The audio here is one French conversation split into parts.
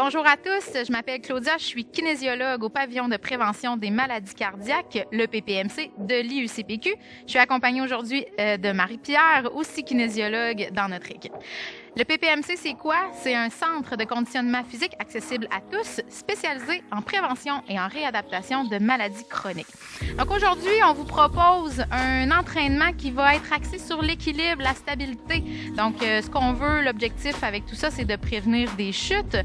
Bonjour à tous, je m'appelle Claudia, je suis kinésiologue au pavillon de prévention des maladies cardiaques, le PPMC de l'IUCPQ. Je suis accompagnée aujourd'hui de Marie-Pierre, aussi kinésiologue dans notre équipe. Le PPMC, c'est quoi? C'est un centre de conditionnement physique accessible à tous, spécialisé en prévention et en réadaptation de maladies chroniques. Donc aujourd'hui, on vous propose un entraînement qui va être axé sur l'équilibre, la stabilité. Donc ce qu'on veut, l'objectif avec tout ça, c'est de prévenir des chutes.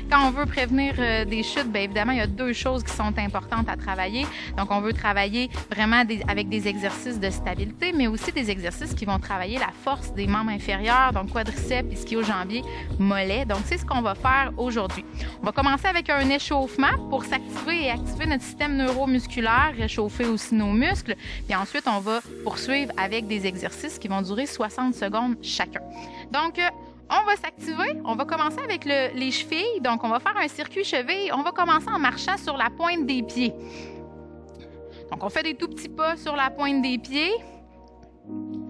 Quand on veut prévenir des chutes, bien évidemment, il y a deux choses qui sont importantes à travailler. Donc on veut travailler vraiment avec des exercices de stabilité, mais aussi des exercices qui vont travailler la force des membres inférieurs, donc quadriceps, ischio-jambiers, mollets. Donc c'est ce qu'on va faire aujourd'hui. On va commencer avec un échauffement pour s'activer et activer notre système neuromusculaire, réchauffer aussi nos muscles. Puis ensuite, on va poursuivre avec des exercices qui vont durer 60 secondes chacun. Donc, on va s'activer. On va commencer avec les chevilles. Donc, on va faire un circuit cheville. On va commencer en marchant sur la pointe des pieds. Donc, on fait des tout petits pas sur la pointe des pieds.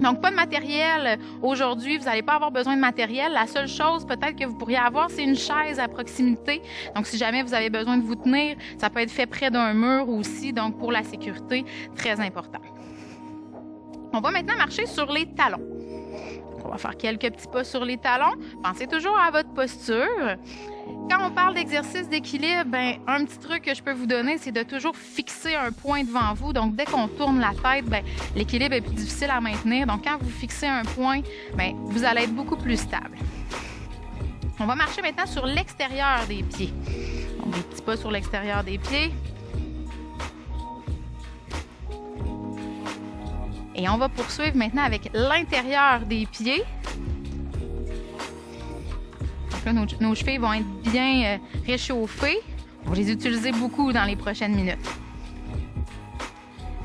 Donc, pas de matériel. Aujourd'hui, vous n'allez pas avoir besoin de matériel. La seule chose peut-être que vous pourriez avoir, c'est une chaise à proximité. Donc, si jamais vous avez besoin de vous tenir, ça peut être fait près d'un mur aussi. Donc, pour la sécurité, très important. On va maintenant marcher sur les talons. On va faire quelques petits pas sur les talons. Pensez toujours à votre posture. Quand on parle d'exercice d'équilibre, ben, un petit truc que je peux vous donner, c'est de toujours fixer un point devant vous. Donc, dès qu'on tourne la tête, ben, l'équilibre est plus difficile à maintenir. Donc, quand vous fixez un point, ben, vous allez être beaucoup plus stable. On va marcher maintenant sur l'extérieur des pieds. Donc, des petits pas sur l'extérieur des pieds. Et on va poursuivre maintenant avec l'intérieur des pieds. Donc là, nos chevilles vont être bien réchauffées. On va les utiliser beaucoup dans les prochaines minutes.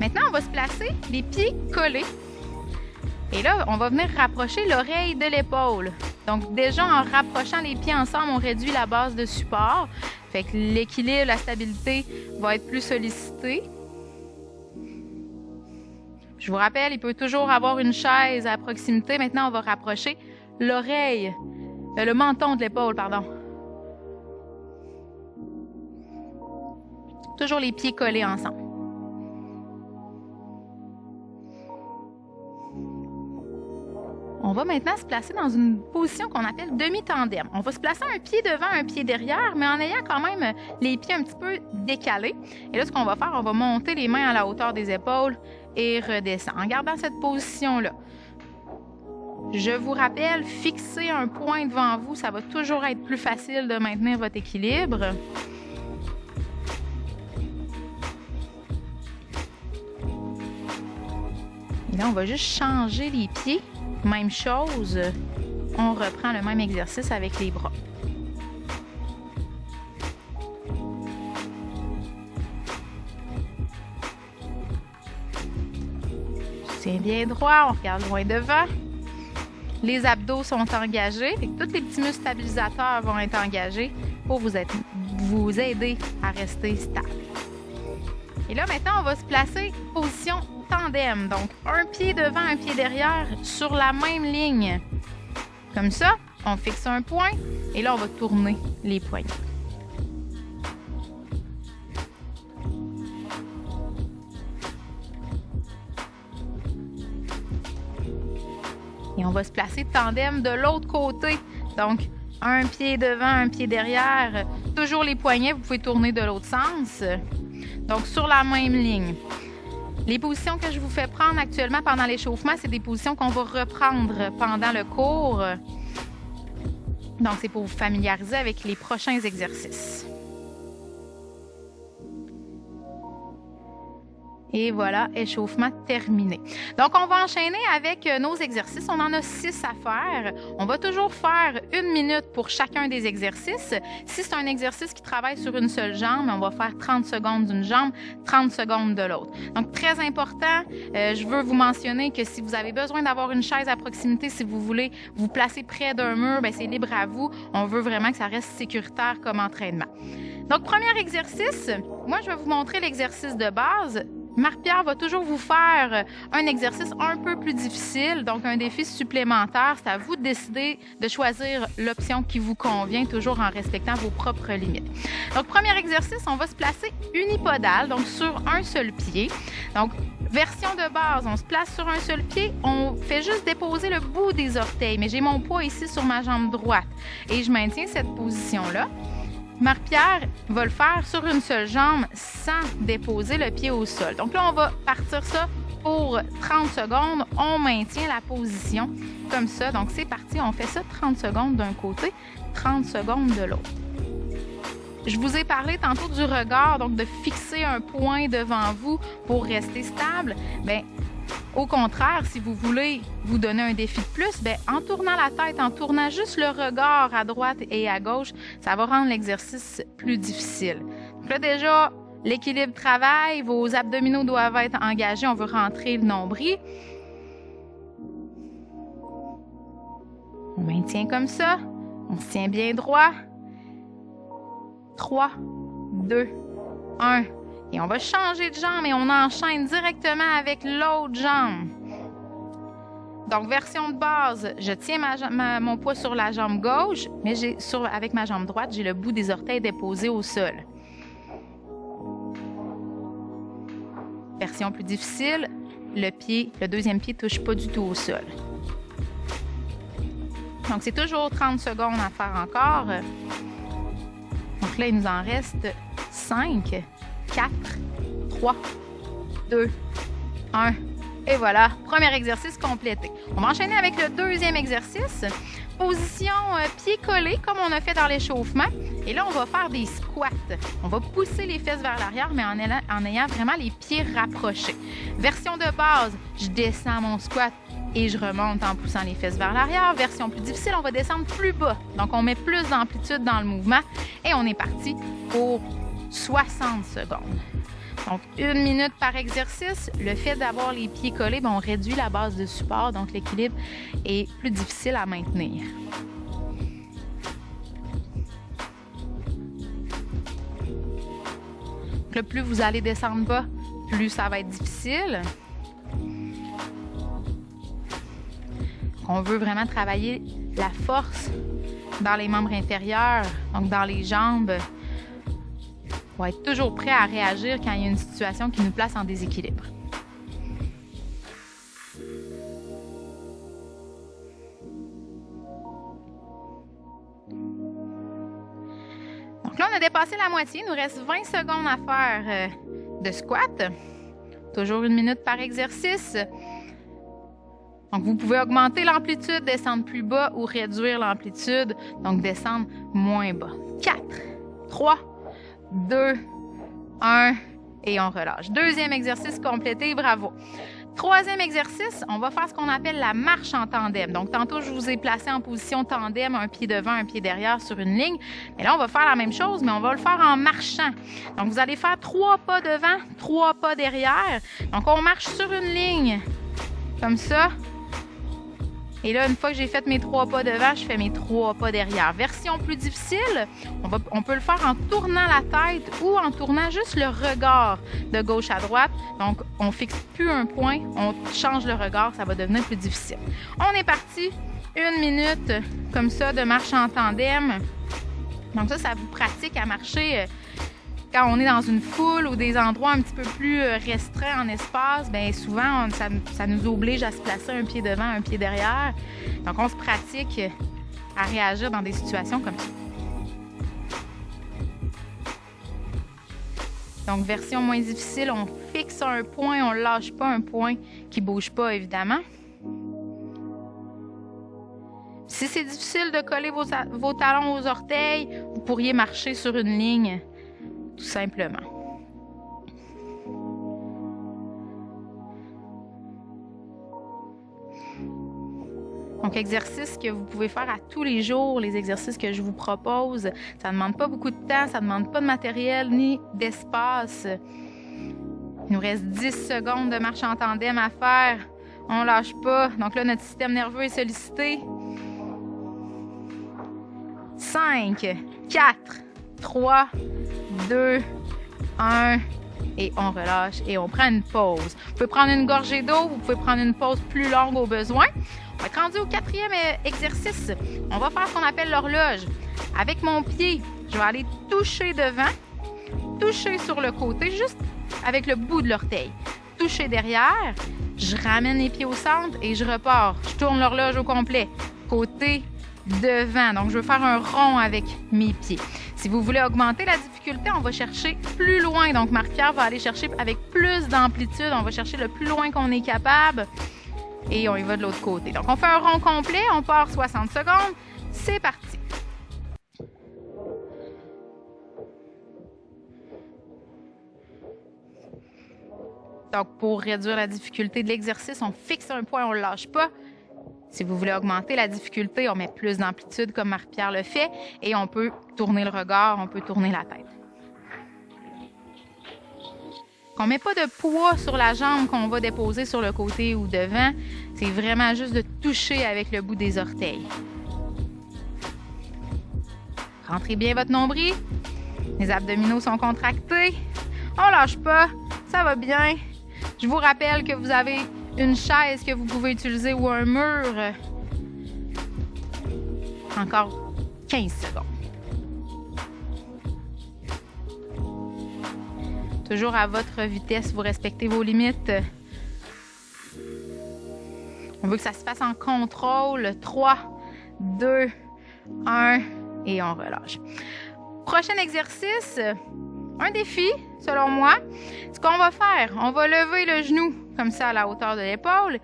Maintenant, on va se placer les pieds collés. Et là, on va venir rapprocher l'oreille de l'épaule. Donc déjà, en rapprochant les pieds ensemble, on réduit la base de support. Fait que l'équilibre, la stabilité va être plus sollicité. Je vous rappelle, il peut toujours avoir une chaise à proximité. Maintenant, on va rapprocher l'oreille, le menton de l'épaule, pardon. Toujours les pieds collés ensemble. On va maintenant se placer dans une position qu'on appelle demi-tandem. On va se placer un pied devant, un pied derrière, mais en ayant quand même les pieds un petit peu décalés. Et là, ce qu'on va faire, on va monter les mains à la hauteur des épaules et redescendre en gardant cette position-là. Je vous rappelle, fixer un point devant vous, ça va toujours être plus facile de maintenir votre équilibre. Et là, on va juste changer les pieds. Même chose, on reprend le même exercice avec les bras. Tiens bien droit, on regarde loin devant. Les abdos sont engagés. Fait que tous les petits muscles stabilisateurs vont être engagés pour vous aider à rester stable. Et là, maintenant, on va se placer position tandem. Donc, un pied devant, un pied derrière sur la même ligne. Comme ça, on fixe un point et là, on va tourner les poignets. Et on va se placer tandem de l'autre côté. Donc, un pied devant, un pied derrière. Toujours les poignets, vous pouvez tourner de l'autre sens. Donc, sur la même ligne. Les positions que je vous fais prendre actuellement pendant l'échauffement, c'est des positions qu'on va reprendre pendant le cours. Donc, c'est pour vous familiariser avec les prochains exercices. Et voilà, échauffement terminé. Donc, on va enchaîner avec nos exercices. On en a 6 à faire. On va toujours faire 1 minute pour chacun des exercices. Si c'est un exercice qui travaille sur une seule jambe, on va faire 30 secondes d'une jambe, 30 secondes de l'autre. Donc, très important, je veux vous mentionner que si vous avez besoin d'avoir une chaise à proximité, si vous voulez vous placer près d'un mur, bien, c'est libre à vous. On veut vraiment que ça reste sécuritaire comme entraînement. Donc, premier exercice, moi, je vais vous montrer l'exercice de base. Marie-Pierre va toujours vous faire un exercice un peu plus difficile, donc un défi supplémentaire. C'est à vous de décider de choisir l'option qui vous convient, toujours en respectant vos propres limites. Donc, premier exercice, on va se placer unipodal, donc sur un seul pied. Donc, version de base, on se place sur un seul pied, on fait juste déposer le bout des orteils, mais j'ai mon poids ici sur ma jambe droite et je maintiens cette position-là. Marie-Pierre va le faire sur une seule jambe sans déposer le pied au sol. Donc là, on va partir ça pour 30 secondes. On maintient la position comme ça. Donc c'est parti, on fait ça 30 secondes d'un côté, 30 secondes de l'autre. Je vous ai parlé tantôt du regard, donc de fixer un point devant vous pour rester stable. Bien, au contraire, si vous voulez vous donner un défi de plus, bien, en tournant la tête, en tournant juste le regard à droite et à gauche, ça va rendre l'exercice plus difficile. Donc là, déjà, l'équilibre travaille, vos abdominaux doivent être engagés, on veut rentrer le nombril. On maintient comme ça, on se tient bien droit. 3, 2, 1. Et on va changer de jambe et on enchaîne directement avec l'autre jambe. Donc, version de base, je tiens mon poids sur la jambe gauche, mais avec ma jambe droite, j'ai le bout des orteils déposé au sol. Version plus difficile, le deuxième pied ne touche pas du tout au sol. Donc, c'est toujours 30 secondes à faire encore. Donc là, il nous en reste 5, 4, 3, 2, 1. Et voilà, premier exercice complété. On va enchaîner avec le deuxième exercice. Position pieds collés, comme on a fait dans l'échauffement. Et là, on va faire des squats. On va pousser les fesses vers l'arrière, mais en ayant vraiment les pieds rapprochés. Version de base, je descends mon squat et je remonte en poussant les fesses vers l'arrière. Version plus difficile, on va descendre plus bas. Donc, on met plus d'amplitude dans le mouvement et on est parti pour 60 secondes. Donc, 1 minute par exercice. Le fait d'avoir les pieds collés, bien, on réduit la base de support, donc l'équilibre est plus difficile à maintenir. Donc, là, plus vous allez descendre bas, plus ça va être difficile. On veut vraiment travailler la force dans les membres inférieurs, donc dans les jambes. On va être toujours prêt à réagir quand il y a une situation qui nous place en déséquilibre. Donc là, on a dépassé la moitié. Il nous reste 20 secondes à faire de squat. Toujours 1 minute par exercice. Donc, vous pouvez augmenter l'amplitude, descendre plus bas ou réduire l'amplitude, donc descendre moins bas. 4, 3, 2, 1 et on relâche. Deuxième exercice complété, bravo. Troisième exercice, on va faire ce qu'on appelle la marche en tandem. Donc, tantôt, je vous ai placé en position tandem, un pied devant, un pied derrière sur une ligne. Mais là, on va faire la même chose, mais on va le faire en marchant. Donc, vous allez faire 3 pas devant, 3 pas derrière. Donc, on marche sur une ligne, comme ça. Et là, une fois que j'ai fait mes 3 pas devant, je fais mes 3 pas derrière. Version plus difficile, on peut le faire en tournant la tête ou en tournant juste le regard de gauche à droite. Donc, on fixe plus un point, on change le regard, ça va devenir plus difficile. On est parti, 1 minute comme ça de marche en tandem. Donc ça vous pratique à marcher quand on est dans une foule ou des endroits un petit peu plus restreints en espace. Bien souvent, ça nous oblige à se placer un pied devant, un pied derrière. Donc, on se pratique à réagir dans des situations comme ça. Donc, version moins difficile, on fixe un point, on ne lâche pas un point qui ne bouge pas, évidemment. Si c'est difficile de coller vos talons aux orteils, vous pourriez marcher sur une ligne, tout simplement. Donc, exercice que vous pouvez faire à tous les jours, les exercices que je vous propose. Ça ne demande pas beaucoup de temps, ça ne demande pas de matériel ni d'espace. Il nous reste 10 secondes de marche en tandem à faire. On ne lâche pas. Donc là, notre système nerveux est sollicité. 5, 4, 3, 2, 1 et on relâche et on prend une pause. Vous pouvez prendre une gorgée d'eau, vous pouvez prendre une pause plus longue au besoin. On va être rendu au 4e exercice. On va faire ce qu'on appelle l'horloge. Avec mon pied, je vais aller toucher devant, toucher sur le côté, juste avec le bout de l'orteil. Toucher derrière, je ramène les pieds au centre et je repars. Je tourne l'horloge au complet. Côté, devant. Donc, je veux faire un rond avec mes pieds. Si vous voulez augmenter la difficulté, on va chercher plus loin. Donc, Marie-Pierre va aller chercher avec plus d'amplitude. On va chercher le plus loin qu'on est capable et on y va de l'autre côté. Donc, on fait un rond complet. On part 60 secondes. C'est parti. Donc, pour réduire la difficulté de l'exercice, on fixe un point, on ne le lâche pas. Si vous voulez augmenter la difficulté, on met plus d'amplitude comme Marie-Pierre le fait et on peut tourner le regard, on peut tourner la tête. On ne met pas de poids sur la jambe qu'on va déposer sur le côté ou devant. C'est vraiment juste de toucher avec le bout des orteils. Rentrez bien votre nombril. Les abdominaux sont contractés. On ne lâche pas. Ça va bien. Je vous rappelle que vous avez une chaise que vous pouvez utiliser ou un mur. Encore 15 secondes. Toujours à votre vitesse, vous respectez vos limites. On veut que ça se fasse en contrôle. 3, 2, 1 et on relâche. Prochain exercice, un défi selon moi. Ce qu'on va faire, on va lever le genou comme ça à la hauteur de l'épaule.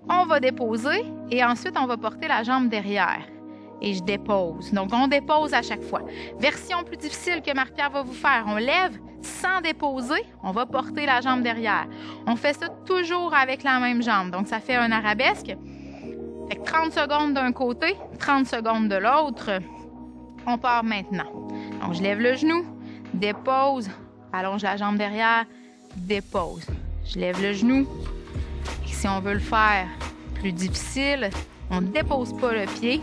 On va déposer et ensuite on va porter la jambe derrière. Et je dépose. Donc, on dépose à chaque fois. Version plus difficile que Marie-Pierre va vous faire. On lève sans déposer. On va porter la jambe derrière. On fait ça toujours avec la même jambe. Donc, ça fait un arabesque. Fait que 30 secondes d'un côté, 30 secondes de l'autre. On part maintenant. Donc, je lève le genou, dépose, allonge la jambe derrière, dépose. Je lève le genou. Et si on veut le faire plus difficile, on ne dépose pas le pied.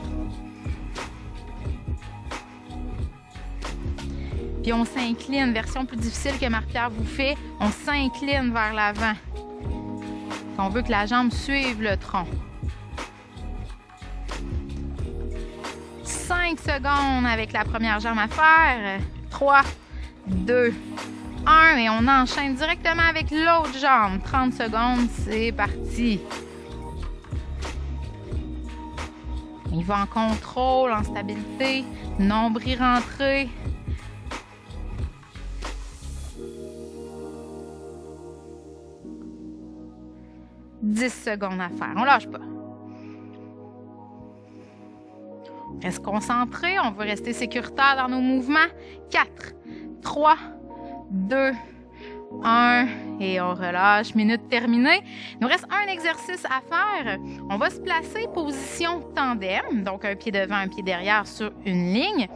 Puis on s'incline, version plus difficile que Marie-Pierre vous fait, on s'incline vers l'avant. On veut que la jambe suive le tronc. 5 secondes avec la première jambe à faire. 3, 2, 1 et on enchaîne directement avec l'autre jambe. 30 secondes, c'est parti. Il va en contrôle, en stabilité, nombril rentré. « 10 secondes à faire. On lâche pas. On reste concentré. On veut rester sécuritaire dans nos mouvements. 4, 3, 2, 1 et on relâche. Minute terminée. Il nous reste un exercice à faire. On va se placer position tandem. Donc, un pied devant, un pied derrière sur une ligne.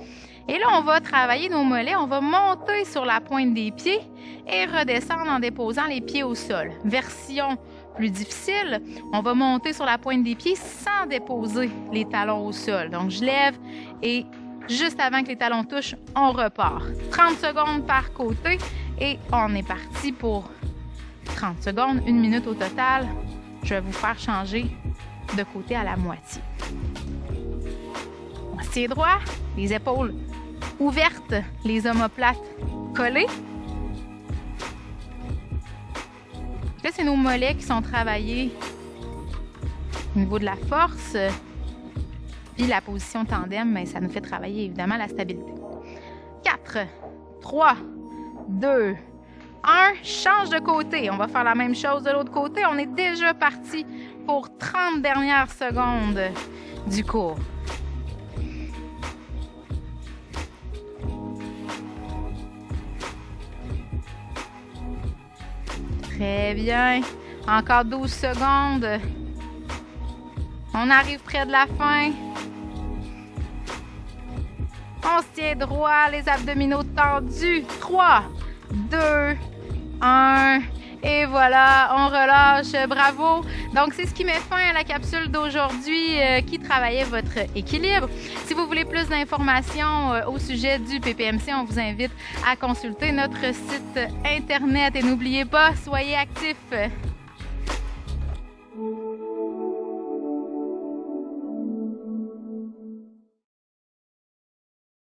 Et là, on va travailler nos mollets. On va monter sur la pointe des pieds et redescendre en déposant les pieds au sol. Version plus difficile, on va monter sur la pointe des pieds sans déposer les talons au sol. Donc, je lève et juste avant que les talons touchent, on repart. 30 secondes par côté et on est parti pour 30 secondes, 1 minute au total. Je vais vous faire changer de côté à la moitié. On se tient droit, les épaules ouvertes, les omoplates collées. Là, c'est nos mollets qui sont travaillés au niveau de la force. Puis la position tandem, bien, ça nous fait travailler évidemment la stabilité. 4, 3, 2, 1. Change de côté. On va faire la même chose de l'autre côté. On est déjà parti pour 30 dernières secondes du cours. Très bien. Encore 12 secondes. On arrive près de la fin. On se tient droit, les abdominaux tendus. 3, 2, 1. Et voilà, on relâche. Bravo. Donc, c'est ce qui met fin à la capsule d'aujourd'hui qui travaillait votre équilibre. Si vous voulez plus d'informations au sujet du PPMC, on vous invite à consulter notre site Internet. Et n'oubliez pas, soyez actifs.